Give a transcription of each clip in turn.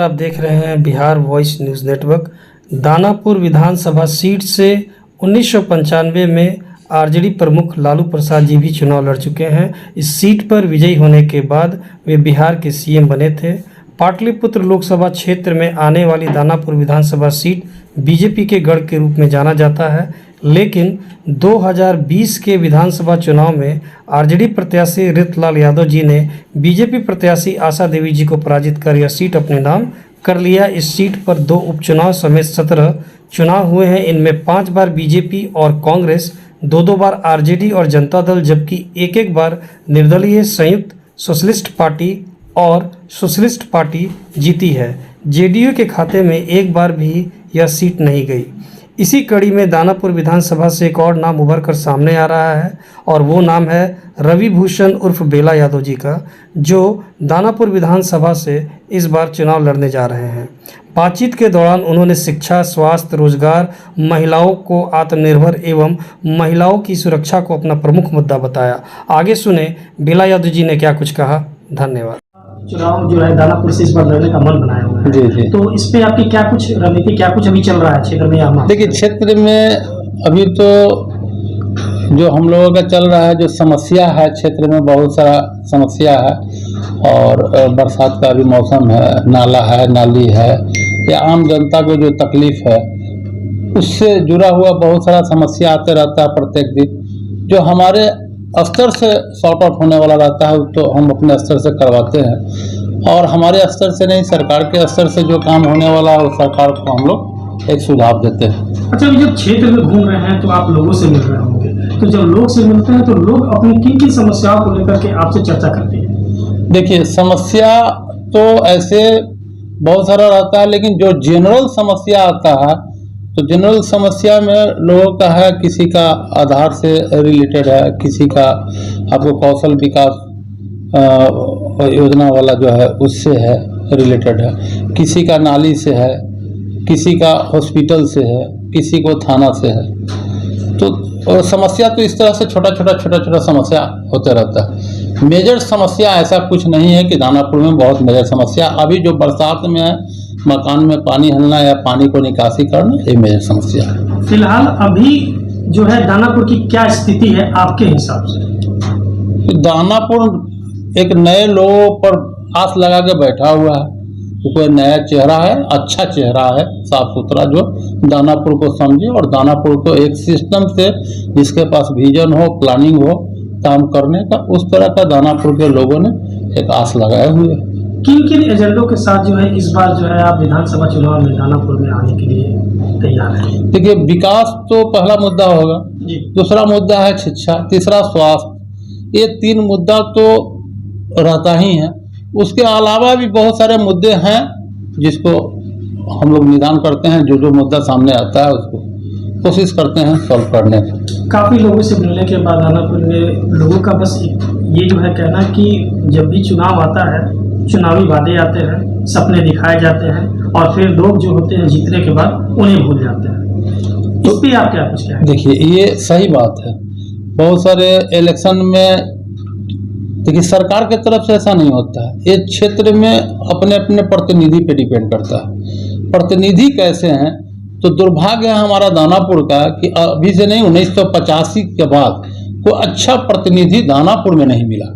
आप देख रहे हैं Bihar voice news network. Danapur विधानसभा सीट से 1995 में आरजेडी प्रमुख लालू प्रसाद जी भी चुनाव लड़ चुके हैं। इस सीट पर विजयी होने के बाद वे बिहार के सीएम बने थे। पाटलिपुत्र लोकसभा क्षेत्र में आने वाली दानापुर विधानसभा सीट बीजेपी के गढ़ के रूप में जाना जाता है, लेकिन 2020 के विधानसभा चुनाव में आरजेडी प्रत्याशी ऋतलाल यादव जी ने बीजेपी प्रत्याशी आशा देवी जी को पराजित कर यह सीट अपने नाम कर लिया। इस सीट पर 2 उपचुनाव समेत 17 चुनाव हुए हैं। इनमें 5 बार बीजेपी और कांग्रेस, 2 बार आरजेडी और जनता दल, जबकि 1 बार निर्दलीय संयुक्त सोशलिस्ट पार्टी और सोशलिस्ट पार्टी जीती है। जेडीयू के खाते में 1 बार भी यह सीट नहीं गई। इसी कड़ी में दानापुर विधानसभा से एक और नाम उभर कर सामने आ रहा है और वो नाम है रवि भूषण उर्फ बेला यादव जी का, जो दानापुर विधानसभा से इस बार चुनाव लड़ने जा रहे हैं। बातचीत के दौरान उन्होंने शिक्षा, स्वास्थ्य, रोजगार, महिलाओं को आत्मनिर्भर एवं महिलाओं की सुरक्षा को अपना प्रमुख मुद्दा बताया। आगे सुने बेला यादव जी ने क्या कुछ कहा। धन्यवाद। चुनाव जो है दानापुर से इस बार लड़ने का मन बनाया हुआ है। जी। तो इस पे आपकी क्या कुछ रणनीति, क्या कुछ अभी चल रहा है क्षेत्र में? यहाँ देखिए, क्षेत्र में अभी तो जो हम लोगों का चल रहा है, जो समस्या है क्षेत्र में, बहुत सारा समस्या है। और बरसात का भी मौसम है, नाला है, नाली है, या आम जनता को जो तकलीफ है उससे जुड़ा हुआ बहुत सारा समस्या आते रहता है प्रत्येक दिन। जो हमारे स्तर से सॉर्ट आउट होने वाला रहता है तो हम अपने स्तर से करवाते हैं, और हमारे स्तर से नहीं, सरकार के स्तर से जो काम होने वाला है वो सरकार को हम लोग एक सुझाव देते हैं। अच्छा, जब क्षेत्र में घूम रहे हैं तो आप लोगों से मिल रहे होंगे, तो जब लोग से मिलते हैं तो लोग अपनी किन किन समस्याओं को लेकर के आपसे चर्चा करते हैं? देखिए, समस्या तो ऐसे बहुत सारा रहता है, लेकिन जो जनरल समस्या आता है तो जनरल समस्या में लोगों का है, किसी का आधार से रिलेटेड है, किसी का आपको कौशल विकास योजना वाला जो है उससे है रिलेटेड है, किसी का नाली से है, किसी का हॉस्पिटल से है, किसी को थाना से है। तो समस्या तो इस तरह से छोटा समस्या होते रहता है। मेजर समस्या ऐसा कुछ नहीं है कि दानापुर में बहुत मेजर समस्या। अभी जो बरसात में है, मकान में पानी हिलना या पानी को निकासी करना, ये मेजर समस्या है। फिलहाल अभी जो है दानापुर की क्या स्थिति है आपके हिसाब से? तो दानापुर एक नए लोगों पर आस लगा के बैठा हुआ है। तो कोई नया चेहरा है, अच्छा चेहरा है, साफ सुथरा, जो दानापुर को समझे और दानापुर को एक सिस्टम से, जिसके पास विजन हो, प्लानिंग हो काम करने का, उस तरह का दानापुर के लोगों ने एक आस लगाए हुए। किन किन एजेंडों के साथ जो है इस बार जो है आप विधानसभा चुनाव में दानापुर में आने के लिए तैयार हैं? देखिए, विकास तो पहला मुद्दा होगा, दूसरा मुद्दा है शिक्षा, तीसरा स्वास्थ्य। ये 3 मुद्दा तो रहता ही है। उसके अलावा भी बहुत सारे मुद्दे हैं जिसको हम लोग निदान करते हैं। जो मुद्दा सामने आता है उसको कोशिश करते हैं सॉल्व करने का। काफ़ी लोगों से मिलने के बाद दानापुर में लोगों का बस ये जो है कहना कि जब भी चुनाव आता है, चुनावी वादे आते हैं, सपने दिखाए जाते हैं और फिर लोग जो होते हैं जीतने के बाद उन्हें भूल जाते हैं। तो इस पर आप क्या कुछ कहें? देखिए, ये सही बात है। बहुत सारे इलेक्शन में देखिए, सरकार की तरफ से ऐसा नहीं होता है। ये क्षेत्र में अपने अपने प्रतिनिधि पे डिपेंड करता है। प्रतिनिधि कैसे हैं, तो दुर्भाग्य है हमारा दानापुर का कि अभी से नहीं, 1985 के बाद कोई अच्छा प्रतिनिधि दानापुर में नहीं मिला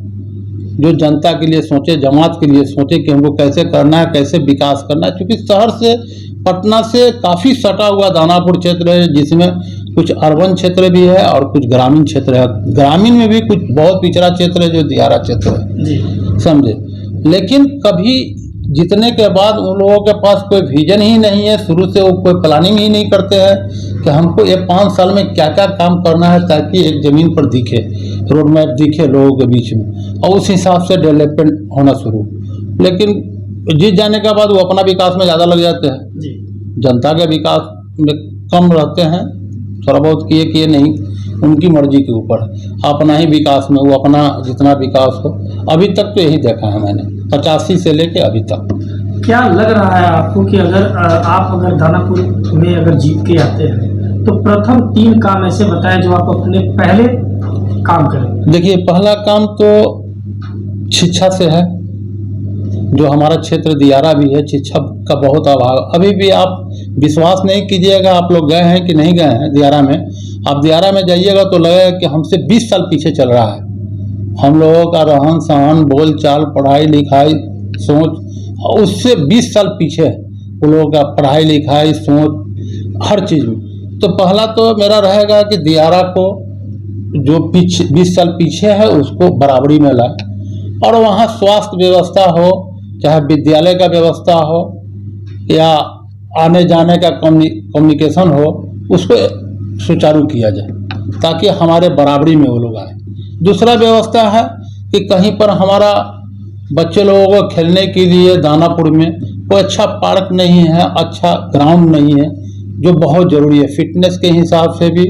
जो जनता के लिए सोचे, जमात के लिए सोचे कि हमको कैसे करना है, कैसे विकास करना है। क्योंकि शहर से, पटना से काफ़ी सटा हुआ दानापुर क्षेत्र है, जिसमें कुछ अर्बन क्षेत्र भी है और कुछ ग्रामीण क्षेत्र है। ग्रामीण में भी कुछ बहुत पिछड़ा क्षेत्र है जो दियारा क्षेत्र है, समझे। लेकिन कभी जीतने के बाद उन लोगों के पास कोई विजन ही नहीं है, शुरू से वो कोई प्लानिंग ही नहीं करते हैं कि हमको ये 5 साल में क्या क्या काम करना है ताकि एक ज़मीन पर दिखे, रोड मैप दिखे लोगों के बीच में, और उस हिसाब से डेवलपमेंट होना शुरू। लेकिन जीत जाने के बाद वो अपना विकास में ज़्यादा लग जाते हैं, जनता के विकास में कम रहते हैं। थोड़ा बहुत किए नहीं, उनकी मर्जी के ऊपर, अपना ही विकास में वो अपना जितना विकास हो। अभी तक तो यही देखा है मैंने, 85 से लेके अभी तक। क्या लग रहा है आपको कि अगर दानापुर में अगर जीत के आते हैं तो प्रथम 3 काम ऐसे बताएं जो आप अपने पहले काम करें? देखिए, पहला काम तो शिक्षा से है। जो हमारा क्षेत्र दियारा भी है, शिक्षा का बहुत अभाव। अभी भी आप विश्वास नहीं कीजिएगा, आप लोग गए हैं कि नहीं गए हैं दियारा में, आप दियारा में जाइएगा तो लगेगा कि हमसे 20 साल पीछे चल रहा है। हम लोगों का रहन सहन, बोल चाल, पढ़ाई लिखाई, सोच उससे 20 साल पीछे है उन लोगों का, पढ़ाई लिखाई, सोच, हर चीज़ में। तो पहला तो मेरा रहेगा कि दियारा को जो पीछे 20 साल पीछे है उसको बराबरी में लाए, और वहाँ स्वास्थ्य व्यवस्था हो, चाहे विद्यालय का व्यवस्था हो या आने जाने का कम्युनिकेशन हो, उसको सुचारू किया जाए ताकि हमारे बराबरी में वो लोग आए। दूसरा व्यवस्था है कि कहीं पर हमारा बच्चे लोगों को खेलने के लिए दानापुर में कोई अच्छा पार्क नहीं है, अच्छा ग्राउंड नहीं है, जो बहुत ज़रूरी है फिटनेस के हिसाब से भी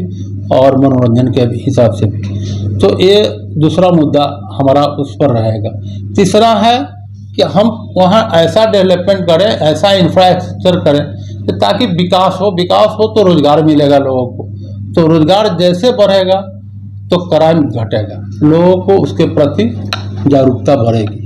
और मनोरंजन के हिसाब से भी। तो ये दूसरा मुद्दा हमारा उस पर रहेगा। तीसरा है कि हम वहाँ ऐसा डेवलपमेंट करें, ऐसा इंफ्रास्ट्रक्चर करें कि ताकि विकास हो तो रोजगार मिलेगा लोगों को, तो रोजगार जैसे बढ़ेगा तो क्राइम घटेगा, लोगों को उसके प्रति जागरूकता बढ़ेगी।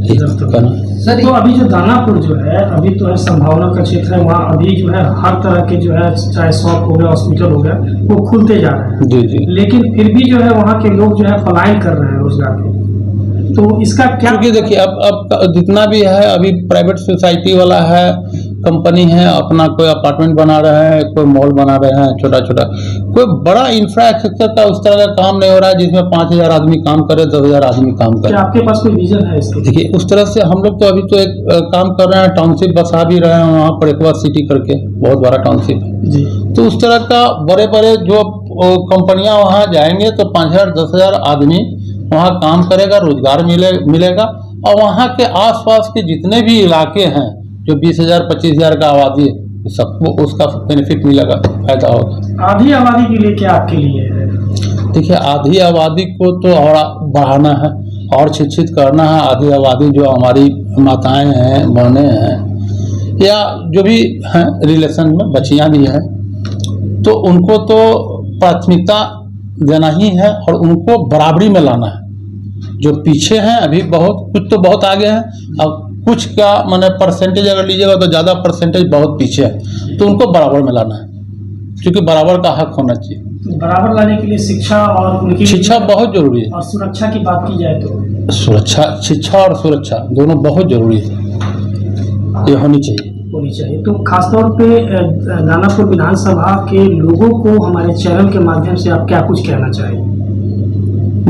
सर तो अभी जो दानापुर जो है, अभी तो है संभावना का क्षेत्र है, वहाँ अभी जो है हर तरह के जो है, चाहे शॉप हो गया, हॉस्पिटल हो गया, वो खुलते जा रहे हैं। जी जी। लेकिन फिर भी जो है वहाँ के लोग जो है पलायन कर रहे हैं रोजगार के, तो इसका क्या? क्योंकि देखिए अब जितना भी है, अभी प्राइवेट सोसाइटी वाला है, कंपनी है, अपना कोई अपार्टमेंट बना रहे हैं, कोई मॉल बना रहे हैं, छोटा छोटा, कोई बड़ा इंफ्रास्ट्रक्चर का उस तरह का काम नहीं हो रहा है जिसमें 5000 आदमी काम करे, 10,000 आदमी काम करे। क्या आपके पास कोई विजन है इसके? देखिए उस तरह से हम लोग तो अभी तो एक काम कर रहे हैं, टाउनशिप बसा भी रहे हैं वहाँ पर, एक्वा सिटी करके बहुत बड़ा टाउनशिप है जी। तो उस तरह का बड़े बड़े जो कंपनियां वहाँ जाएंगे तो 5,000 10,000 आदमी वहाँ काम करेगा, रोजगार मिलेगा, और वहाँ के आसपास के जितने भी इलाके हैं जो 20,000 25,000 का आबादी है, सबको उसका बेनिफिट मिलेगा, फायदा होगा। आधी आबादी के लिए क्या आपके लिए है? देखिए आधी आबादी को तो और बढ़ाना है और शिक्षित करना है। आधी आबादी जो हमारी माताएं हैं, बहनें हैं, या जो भी हैं रिलेशन में बच्चियां भी हैं, तो उनको तो प्राथमिकता देना ही है और उनको बराबरी में लाना है। जो पीछे हैं अभी बहुत कुछ तो बहुत आगे हैं, अब कुछ का माने परसेंटेज अगर लीजिएगा तो ज़्यादा परसेंटेज बहुत पीछे है, तो उनको बराबर में लाना है, क्योंकि बराबर का हक होना चाहिए। बराबर लाने के लिए शिक्षा और उनकी शिक्षा बहुत जरूरी है, और सुरक्षा की बात की जाए तो सुरक्षा, शिक्षा और सुरक्षा दोनों बहुत जरूरी है, ये होनी चाहिए। तो खासतौर पे दानापुर विधानसभा के लोगों को हमारे चैनल के माध्यम से आप क्या कुछ कहना चाहेंगे?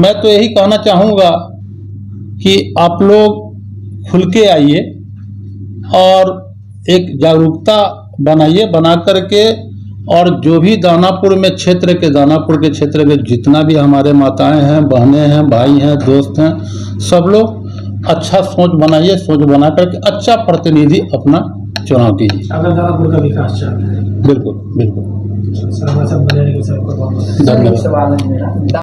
मैं तो यही कहना चाहूँगा कि आप लोग खुल के आइए और एक जागरूकता बनाइए, बना करके, और जो भी दानापुर के क्षेत्र के जितना भी हमारे माताएं हैं, बहनें हैं, भाई हैं, दोस्त हैं, सब लोग अच्छा सोच बनाइए, सोच बना करके अच्छा प्रतिनिधि अपना चुनाव कीजिए। अगर दानापुर का विकास चाहते हैं। बिल्कुल बिल्कुल। सर, हमारे साथ बने रहने के लिए सबको बहुत धन्यवाद।